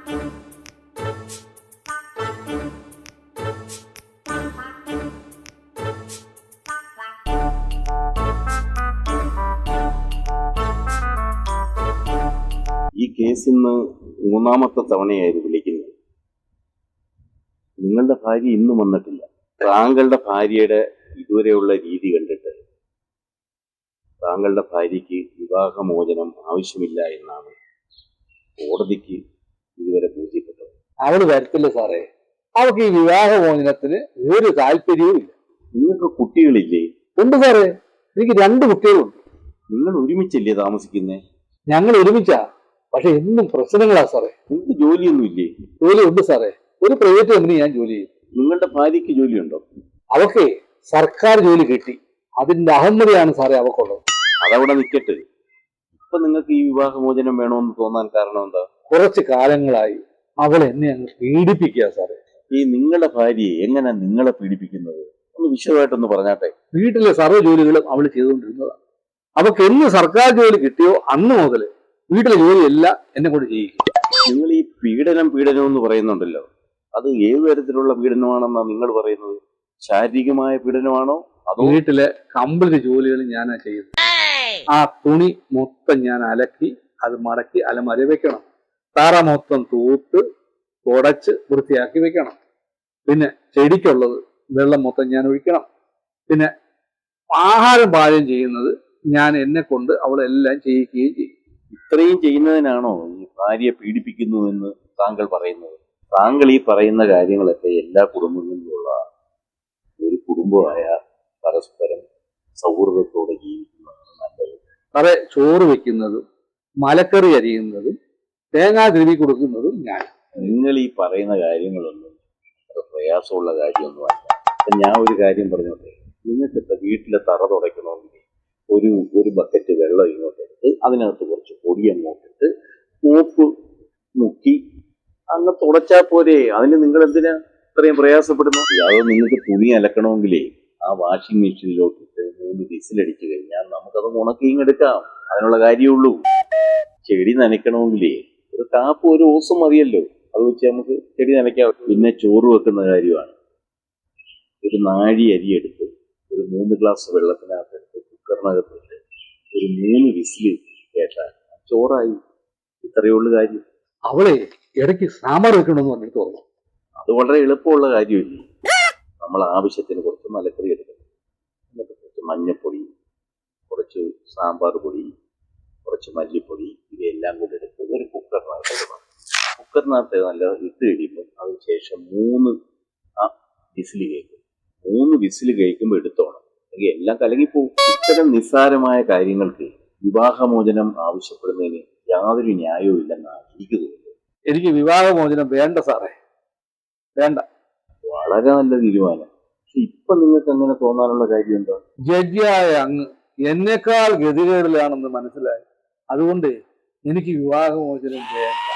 ഈ കേസിന്ന് മൂന്നാമത്തെ തവണയായിരുന്നു വിളിക്കുന്നത്. നിങ്ങളുടെ ഭാര്യ ഇന്നും വന്നിട്ടില്ല. താങ്കളുടെ ഭാര്യയുടെ ഇതുവരെയുള്ള രീതി കണ്ടിട്ട് താങ്കളുടെ ഭാര്യയ്ക്ക് വിവാഹമോചനം ആവശ്യമില്ല എന്നാണ് കോടതിക്ക് ഇതുവരെ ബോധ്യപ്പെട്ടത്. അവള് വരത്തില്ല സാറേ. അവൾക്ക് ഈ വിവാഹമോചനത്തിന് ഒരു താല്പര്യവും ഇല്ല. നിങ്ങൾക്ക് കുട്ടികളില്ലേ? ഉണ്ട് സാറേ, എനിക്ക് 2 കുട്ടികളുണ്ട്. നിങ്ങൾ ഒരുമിച്ചല്ലേ താമസിക്കുന്നേ? ഞങ്ങൾ ഒരുമിച്ചാ, പക്ഷെ എന്നും പ്രശ്നങ്ങളാ സാറേ. നിങ്ങൾക്ക് ജോലിയൊന്നും ഇല്ലേ? ജോലി ഉണ്ട് സാറേ, ഒരു പ്രൈവറ്റ് കമ്പനി ഞാൻ ജോലി ചെയ്യും. നിങ്ങളുടെ ഭാര്യയ്ക്ക് ജോലിയുണ്ടോ? അവൾക്ക് സർക്കാർ ജോലി കിട്ടി, അതിന്റെ അഹമ്മതിയാണ് സാറേ അവക്കുള്ളത്. അതവിടെ നിൽക്കട്ടെ. ഇപ്പൊ നിങ്ങൾക്ക് ഈ വിവാഹമോചനം വേണമെന്ന് തോന്നാൻ കാരണം എന്താ? കുറച്ച് കാലങ്ങളായി അവൾ എന്നെ അങ്ങ് പീഡിപ്പിക്കുക സാറേ. ഈ നിങ്ങളുടെ ഭാര്യയെ എങ്ങനെ നിങ്ങളെ പീഡിപ്പിക്കുന്നത് ഒന്ന് വിശദമായിട്ടൊന്ന് പറഞ്ഞാട്ടെ. വീട്ടിലെ സർവ്വ ജോലികളും അവൾ ചെയ്തുകൊണ്ടിരുന്നതാണ്. അവൾക്ക് എന്ന് സർക്കാർ ജോലി കിട്ടിയോ അന്ന് മുതൽ വീട്ടിലെ ജോലിയെല്ലാം എന്നെ കൊണ്ട് ചെയ്യിക്കും. നിങ്ങൾ ഈ പീഡനം എന്ന് പറയുന്നുണ്ടല്ലോ, അത് ഏത് തരത്തിലുള്ള പീഡനമാണെന്നാണ് നിങ്ങൾ പറയുന്നത്? ശാരീരികമായ പീഡനമാണോ അതോ? വീട്ടിലെ കംപ്ലീറ്റ് ജോലികൾ ഞാനാ ചെയ്യുന്നത്. ആ തുണി മൊത്തം ഞാൻ അലക്കി അത് മടക്കി അലമാരി വെക്കണം. തറ മൊത്തം തൂത്ത് തുടച്ച് വൃത്തിയാക്കി വെക്കണം. പിന്നെ ചെടിക്കുള്ളത് വെള്ളം മൊത്തം ഞാൻ ഒഴിക്കണം. പിന്നെ ആഹാരം പാചകം ചെയ്യുന്നത് ഞാൻ എന്നെ കൊണ്ട് അവളെല്ലാം ചെയ്യിക്കുകയും ചെയ്യും. ഇത്രയും ചെയ്യുന്നതിനാണോ ഈ ഭാര്യയെ പീഡിപ്പിക്കുന്നു എന്ന് താങ്കൾ പറയുന്നത്? താങ്കൾ ഈ പറയുന്ന കാര്യങ്ങളൊക്കെ എല്ലാ കുടുംബങ്ങളിലുള്ള ഒരു കുടുംബമായ പരസ്പരം സൗഹൃദത്തോടെ ജീവിക്കുന്നതാണ് നല്ലത്. സാറേ, ചോറ് വെക്കുന്നതും മലക്കറി അരിയുന്നതും തേങ്ങാ തിരുവി കൊടുക്കുന്നതും ഞാൻ. നിങ്ങൾ ഈ പറയുന്ന കാര്യങ്ങളൊന്നും അത്ര പ്രയാസമുള്ള കാര്യമൊന്നുമല്ല. ഞാൻ ഒരു കാര്യം പറഞ്ഞോട്ടെ, നിങ്ങൾക്കിപ്പോൾ വീട്ടിലെ തറ തുടയ്ക്കണമെങ്കിൽ ഒരു ബക്കറ്റ് വെള്ളം ഇങ്ങോട്ടെടുത്ത് അതിനകത്ത് കുറച്ച് പൊടി അങ്ങോട്ടിട്ട് മൂപ്പ് മുക്കി അങ്ങ് തുടച്ചാൽ പോരെ. അതിന് നിങ്ങൾ എന്തിനാ ഇത്രയും പ്രയാസപ്പെടുന്നു? അത് നിങ്ങൾക്ക് തുണി അലക്കണമെങ്കിലേ ആ വാഷിംഗ് മെഷീനിലോട്ടിട്ട് 3 വിസിലടിച്ചു കഴിഞ്ഞാൽ നമുക്കത് ഉണക്കിയും എടുക്കാം. അതിനുള്ള കാര്യമുള്ളൂ. ചെടി നനയ്ക്കണമെങ്കിലേ ഒരു ടാപ്പ് ഒരു ഓസും മതിയല്ലോ, അത് വെച്ച് നമുക്ക് ചെടി നനയ്ക്കാം. പിന്നെ ചോറ് വെക്കുന്ന കാര്യമാണ്. ഒരു നാഴി അരിയെടുത്ത് ഒരു 3 ഗ്ലാസ് വെള്ളത്തിനകത്തെടുത്ത് കുക്കറിനകത്തിട്ട് ഒരു 3 വിസിൽ കേട്ടാൽ ചോറായി. ഇത്രയേ ഉള്ളു കാര്യം. അവളെ ഇടയ്ക്ക് സാമ്പാർ വെക്കണമെന്ന് പറഞ്ഞിട്ട് തോന്നുന്നു. അത് വളരെ എളുപ്പമുള്ള കാര്യമില്ലേ. നമ്മൾ ആവശ്യത്തിന് കുറച്ച് മലക്കറി എടുക്കണം, എന്നിട്ട് കുറച്ച് മഞ്ഞൾപ്പൊടി, കുറച്ച് സാമ്പാർ പൊടി, കുറച്ച് മല്ലിപ്പൊടി, ഇവയെല്ലാം കൂടി എടുത്ത് ഒരു കുക്കറിനകത്ത് ഇടണം. കുക്കറിനകത്ത് നല്ല ഇട്ട് കഴിയുമ്പോൾ അതിന് ശേഷം 3 വിസിൽ കേൾക്കും. 3 വിസിൽ കഴിക്കുമ്പോൾ എടുത്തോണം, അല്ലെങ്കിൽ എല്ലാം കലങ്ങിപ്പോവും. ഇത്തരം നിസ്സാരമായ കാര്യങ്ങൾക്ക് വിവാഹമോചനം ആവശ്യപ്പെടുന്നതിന് യാതൊരു ന്യായവും ഇല്ലെന്നാണ് എനിക്ക് തോന്നുന്നത്. എനിക്ക് വിവാഹമോചനം വേണ്ട സാറേ, വേണ്ട. വളരെ നല്ല തീരുമാനം. പക്ഷെ ഇപ്പൊ നിങ്ങൾക്ക് അങ്ങനെ തോന്നാനുള്ള കാര്യം എന്താ? ജഡ്ജിയായ അങ്ങ് എന്നെക്കാൾ ഗതികേടിലാണെന്ന് മനസ്സിലായി. അതുകൊണ്ട് എനിക്ക് വിവാഹമോചനം വേണ്ട.